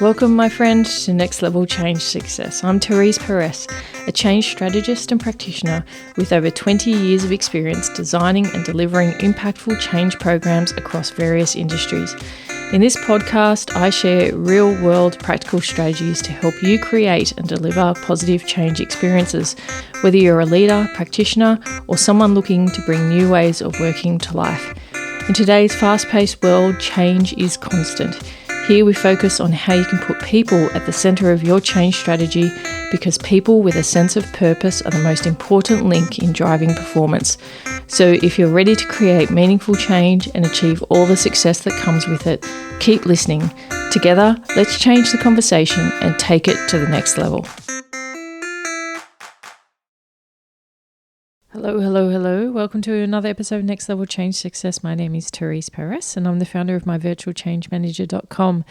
Welcome, my friend, to Next Level Change Success. I'm Therese, a change strategist and practitioner with over 20 years of experience designing and delivering impactful change programs across various industries. In this podcast, I share real-world practical strategies to help you create and deliver positive change experiences, whether you're a leader, practitioner, or someone looking to bring new ways of working to life. In today's fast-paced world, change is constant. Here we focus on how you can put people at the centre of your change strategy, because people with a sense of purpose are the most important link in driving performance. So if you're ready to create meaningful change and achieve all the success that comes with it, keep listening. Together, let's change the conversation and take it to the next level. Hello. Welcome to another episode of Next Level Change Success. My name is Therese, and I'm the founder of myvirtualchangemanager.com.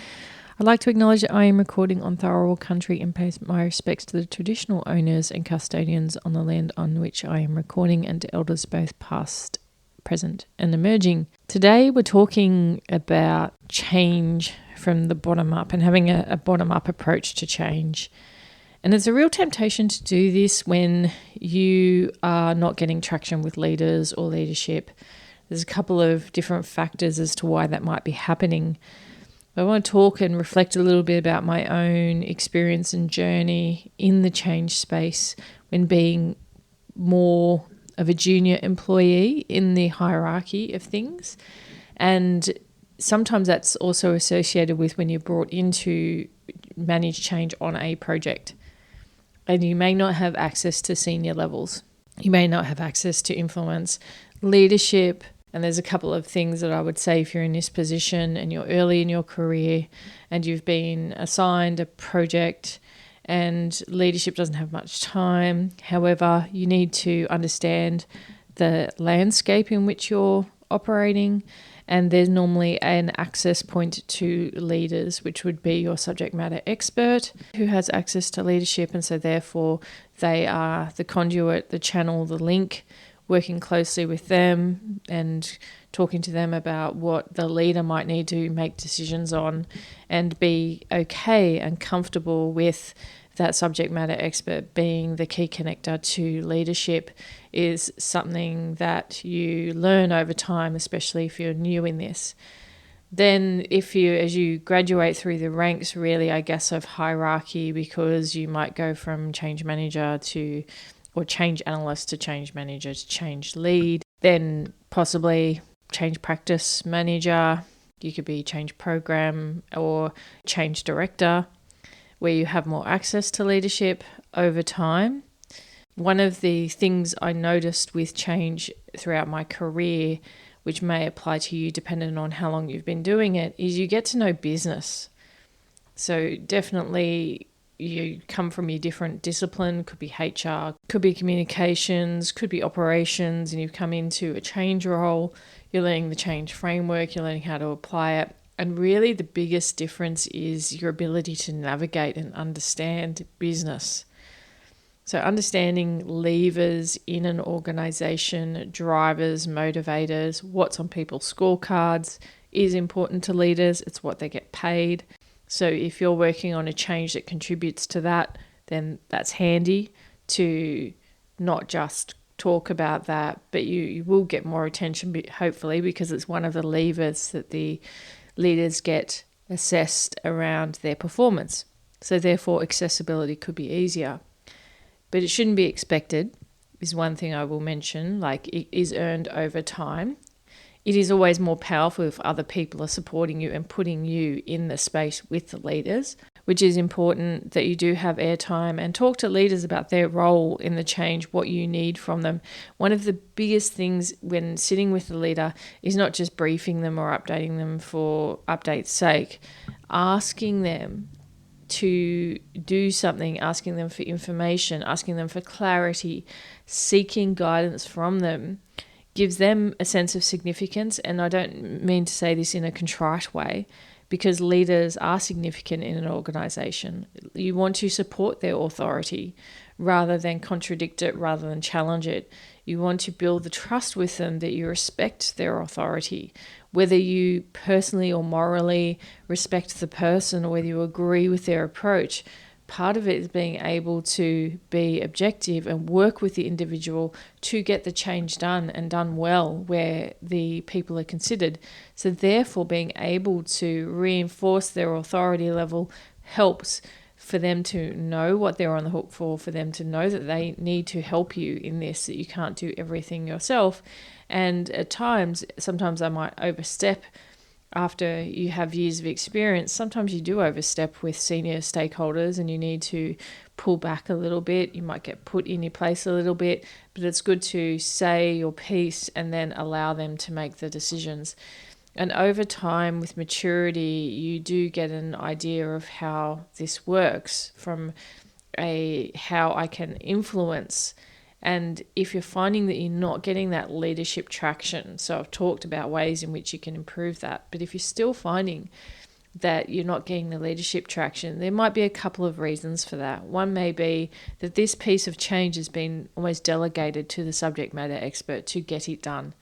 I'd like to acknowledge that I am recording on Tharawal country and pay my respects to the traditional owners and custodians on the land on which I am recording, and to elders both past, present and emerging. Today we're talking about change from the bottom up and having a bottom-up approach to change. And it's a real temptation to do this when you are not getting traction with leaders or leadership. There's a couple of different factors as to why that might be happening. I want to talk and reflect a little bit about my own experience and journey in the change space when being more of a junior employee in the hierarchy of things. And sometimes that's also associated with when you're brought in to manage change on a project. And you may not have access to senior levels. You may not have access to influence, leadership. And there's a couple of things that I would say if you're in this position and you're early in your career and you've been assigned a project and leadership doesn't have much time. However, you need to understand the landscape in which you're operating, and there's normally an access point to leaders, which would be your subject matter expert who has access to leadership, and so therefore they are the conduit, the channel, the link, working closely with them and talking to them about what the leader might need to make decisions on, and be okay and comfortable with that subject matter expert being the key connector to leadership is something that you learn over time, especially if you're new in this. Then as you graduate through the ranks, really, I guess, of hierarchy, because you might go from change manager or change analyst to change manager to change lead, then possibly change practice manager. You could be change program or change director, where you have more access to leadership over time. One of the things I noticed with change throughout my career, which may apply to you depending on how long you've been doing it, is you get to know business. So definitely you come from your different discipline, could be HR, could be communications, could be operations, and you've come into a change role, you're learning the change framework, you're learning how to apply it. And really the biggest difference is your ability to navigate and understand business. So understanding levers in an organization, drivers, motivators, what's on people's scorecards is important to leaders. It's what they get paid. So if you're working on a change that contributes to that, then that's handy to not just talk about that, but you will get more attention, hopefully, because it's one of the levers that the leaders get assessed around their performance. So therefore accessibility could be easier. But it shouldn't be expected, is one thing I will mention. Like, it is earned over time. It is always more powerful if other people are supporting you and putting you in the space with the leaders, which is important that you do have airtime and talk to leaders about their role in the change, what you need from them. One of the biggest things when sitting with the leader is not just briefing them or updating them for update's sake, asking them to do something, asking them for information, asking them for clarity, seeking guidance from them, gives them a sense of significance. And I don't mean to say this in a contrite way, because leaders are significant in an organization. You want to support their authority rather than contradict it, rather than challenge it. You want to build the trust with them that you respect their authority, whether you personally or morally respect the person or whether you agree with their approach. Part of it is being able to be objective and work with the individual to get the change done and done well where the people are considered. So therefore, being able to reinforce their authority level helps for them to know what they're on the hook for them to know that they need to help you in this, that you can't do everything yourself. And at times, sometimes I might overstep after you have years of experience. Sometimes you do overstep with senior stakeholders and you need to pull back a little bit. You might get put in your place a little bit, but it's good to say your piece and then allow them to make the decisions. And over time, with maturity, you do get an idea of how this works from how I can influence. And if you're finding that you're not getting that leadership traction, so I've talked about ways in which you can improve that, but if you're still finding that you're not getting the leadership traction, there might be a couple of reasons for that. One may be that this piece of change has been almost delegated to the subject matter expert to get it done.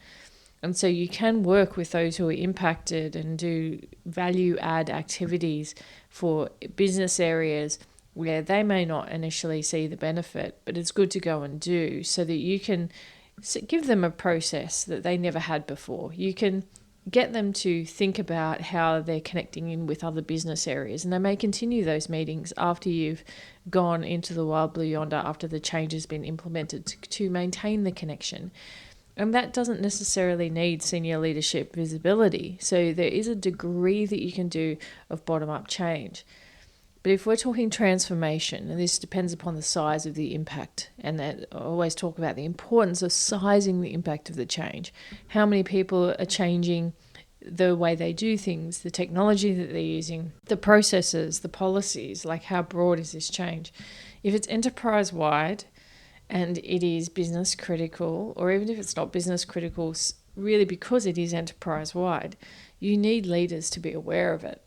And so you can work with those who are impacted and do value add activities for business areas where they may not initially see the benefit, but it's good to go and do so that you can give them a process that they never had before. You can get them to think about how they're connecting in with other business areas, and they may continue those meetings after you've gone into the wild blue yonder, after the change has been implemented, to maintain the connection. And that doesn't necessarily need senior leadership visibility. So there is a degree that you can do of bottom-up change. But if we're talking transformation, and this depends upon the size of the impact, and that I always talk about the importance of sizing the impact of the change. How many people are changing the way they do things, the technology that they're using, the processes, the policies, like how broad is this change? If it's enterprise-wide and it is business critical, or even if it's not business critical, really because it is enterprise-wide, you need leaders to be aware of it.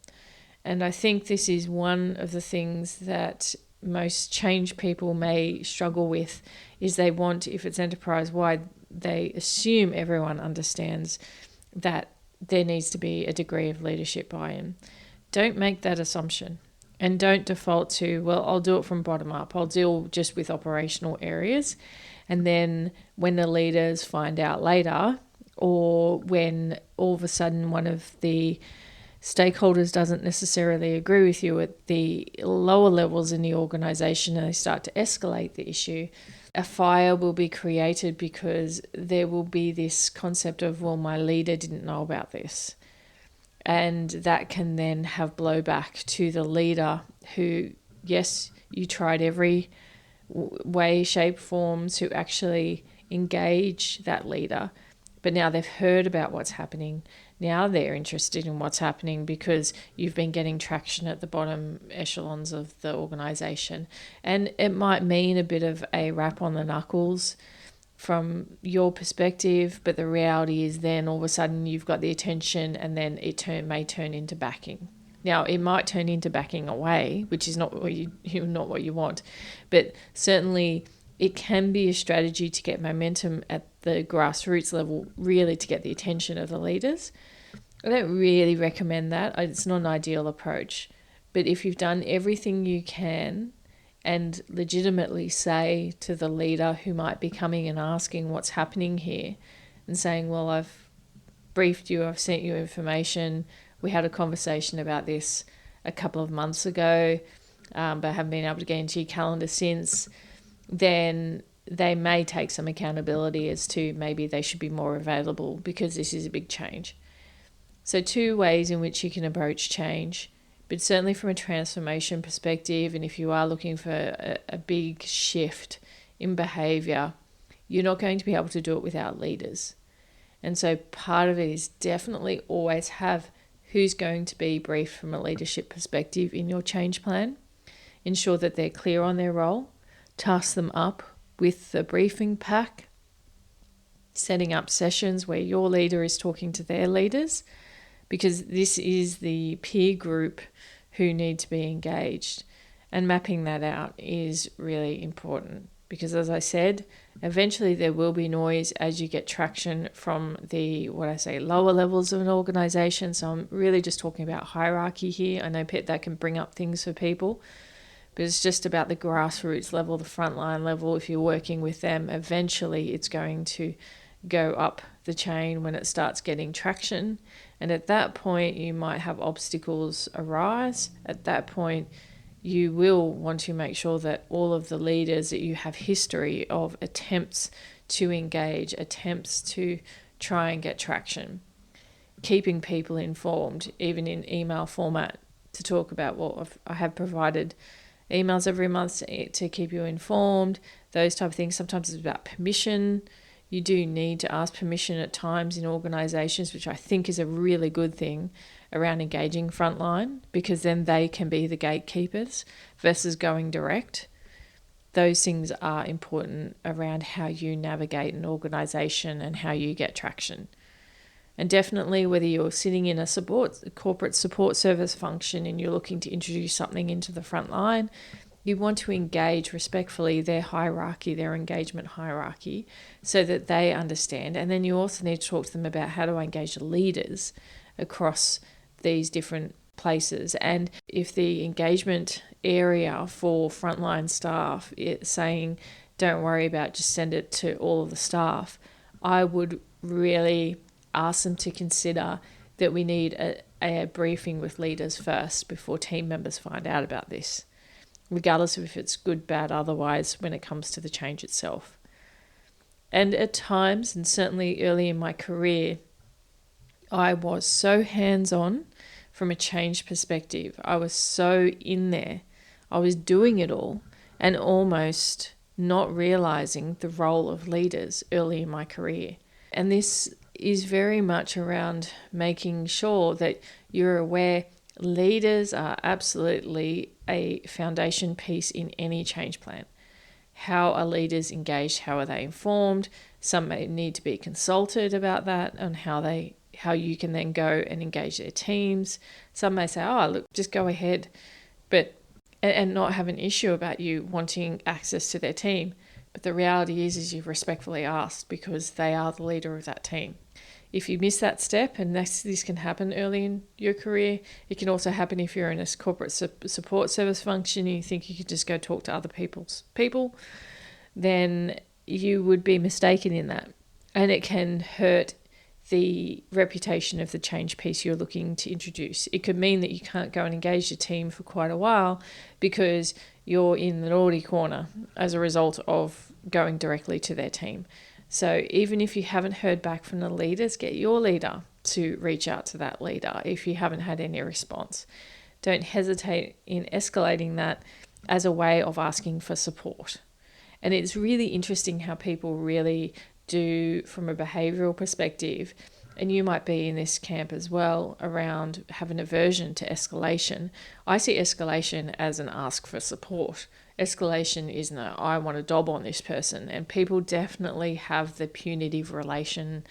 And I think this is one of the things that most change people may struggle with, is they want, if it's enterprise-wide, they assume everyone understands that there needs to be a degree of leadership buy-in. Don't make that assumption. And don't default to, well, I'll do it from bottom up. I'll deal just with operational areas. And then when the leaders find out later, or when all of a sudden one of the stakeholders doesn't necessarily agree with you at the lower levels in the organization and they start to escalate the issue, a fire will be created because there will be this concept of, well, my leader didn't know about this. And that can then have blowback to the leader who, yes, you tried every way, shape, form to actually engage that leader. But now they've heard about what's happening. Now they're interested in what's happening because you've been getting traction at the bottom echelons of the organization. And it might mean a bit of a rap on the knuckles from your perspective, but the reality is then all of a sudden you've got the attention and then it may turn into backing. Now, it might turn into backing away, which is not what you want, but certainly it can be a strategy to get momentum at the grassroots level, really to get the attention of the leaders. I don't really recommend that. It's not an ideal approach. But if you've done everything you can and legitimately say to the leader who might be coming and asking what's happening here and saying, well, I've briefed you, I've sent you information, we had a conversation about this a couple of months ago, but I haven't been able to get into your calendar since, then they may take some accountability as to maybe they should be more available because this is a big change. So 2 ways in which you can approach change, but certainly from a transformation perspective, and if you are looking for a big shift in behavior, you're not going to be able to do it without leaders. And so part of it is definitely always have who's going to be briefed from a leadership perspective in your change plan. Ensure that they're clear on their role. Task them up with the briefing pack. Setting up sessions where your leader is talking to their leaders, because this is the peer group who need to be engaged. And mapping that out is really important. because as I said, eventually there will be noise as you get traction from the, lower levels of an organization. So I'm really just talking about hierarchy here. I know that can bring up things for people, but it's just about the grassroots level, the frontline level. If you're working with them, eventually it's going to go up the chain when it starts getting traction. And at that point, you might have obstacles arise. At that point, you will want to make sure that all of the leaders that you have history of attempts to engage, attempts to try and get traction, keeping people informed, even in email format, to talk about, I have provided emails every month to keep you informed, those type of things. Sometimes it's about permission. You do need to ask permission at times in organizations, which I think is a really good thing around engaging frontline, because then they can be the gatekeepers versus going direct. Those things are important around how you navigate an organization and how you get traction. And definitely whether you're sitting in a corporate support service function and you're looking to introduce something into the front line, you want to engage respectfully their hierarchy, their engagement hierarchy, so that they understand. And then you also need to talk to them about how to engage the leaders across these different places. And if the engagement area for frontline staff is saying, don't worry about, just send it to all of the staff, I would really ask them to consider that we need a briefing with leaders first before team members find out about this, regardless of if it's good, bad, otherwise, when it comes to the change itself. And at times, and certainly early in my career, I was so hands-on from a change perspective. I was so in there. I was doing it all and almost not realizing the role of leaders early in my career. And this is very much around making sure that you're aware leaders are absolutely a foundation piece in any change plan. How are leaders engaged? How are they informed? Some may need to be consulted about that and how you can then go and engage their teams. Some may say, look, just go ahead, and not have an issue about you wanting access to their team. But the reality is you've respectfully asked, because they are the leader of that team. If you miss that step, and this can happen early in your career, it can also happen if you're in a corporate support service function and you think you could just go talk to other people's people, then you would be mistaken in that. And it can hurt the reputation of the change piece you're looking to introduce. It could mean that you can't go and engage your team for quite a while because you're in the naughty corner as a result of going directly to their team. So even if you haven't heard back from the leaders, get your leader to reach out to that leader if you haven't had any response. Don't hesitate in escalating that as a way of asking for support. And it's really interesting how people really do, from a behavioural perspective, and you might be in this camp as well, around have an aversion to escalation. I see escalation as an ask for support. Escalation is no, I want to dob on this person. And people definitely have the punitive relationship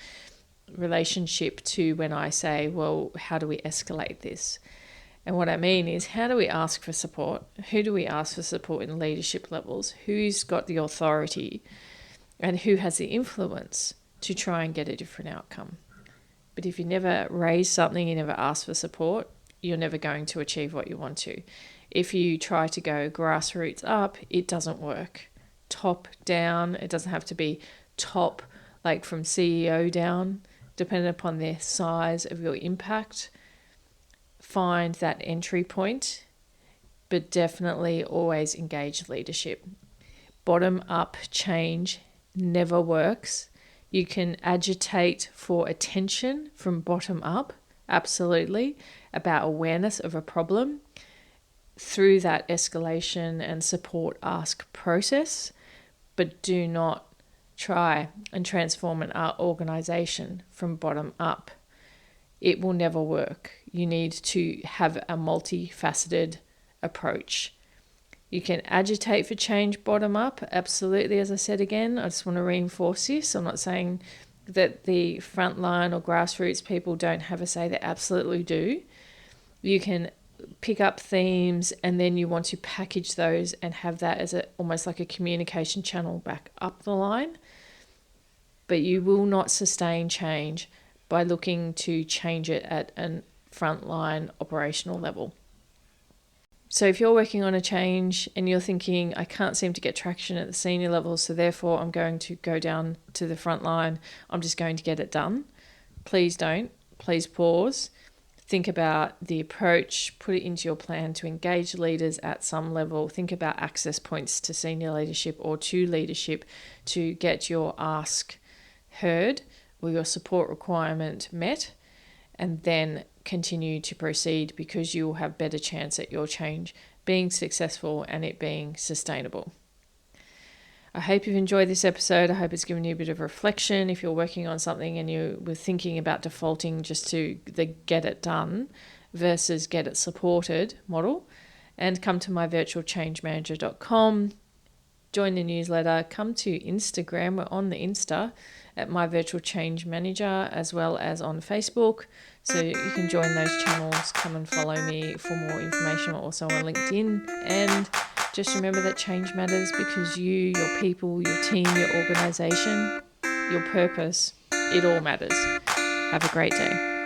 to when I say, well, how do we escalate this? And what I mean is, how do we ask for support? Who do we ask for support in leadership levels? Who's got the authority and who has the influence to try and get a different outcome? But if you never raise something, you never ask for support, you're never going to achieve what you want to. If you try to go grassroots up, it doesn't work. Top down, it doesn't have to be top, like from CEO down, depending upon the size of your impact. Find that entry point, but definitely always engage leadership. Bottom up change never works. You can agitate for attention from bottom up, absolutely, about awareness of a problem through that escalation and support ask process, but do not try and transform an organization from bottom up. It will never work. You need to have a multifaceted approach. You can agitate for change bottom up, absolutely. As I said again, I just want to reinforce this. I'm not saying that the frontline or grassroots people don't have a say. They absolutely do. You can pick up themes, and then you want to package those and have that as almost like a communication channel back up the line. But you will not sustain change by looking to change it at a frontline operational level. So if you're working on a change and you're thinking, I can't seem to get traction at the senior level, so therefore I'm going to go down to the front line, I'm just going to get it done. Please don't. Please pause. Think about the approach, put it into your plan to engage leaders at some level. Think about access points to senior leadership or to leadership to get your ask heard or your support requirement met, and then continue to proceed, because you will have better chance at your change being successful and it being sustainable. I hope you've enjoyed this episode. I hope it's given you a bit of reflection. If you're working on something and you were thinking about defaulting just to the get it done versus get it supported model, and come to my virtualchangemanager.com, join the newsletter, come to Instagram. We're on the Insta at My Virtual Change Manager, as well as on Facebook. So you can join those channels, come and follow me for more information. We're also on LinkedIn. And just remember that change matters, because you, your people, your team, your organisation, your purpose, it all matters. Have a great day.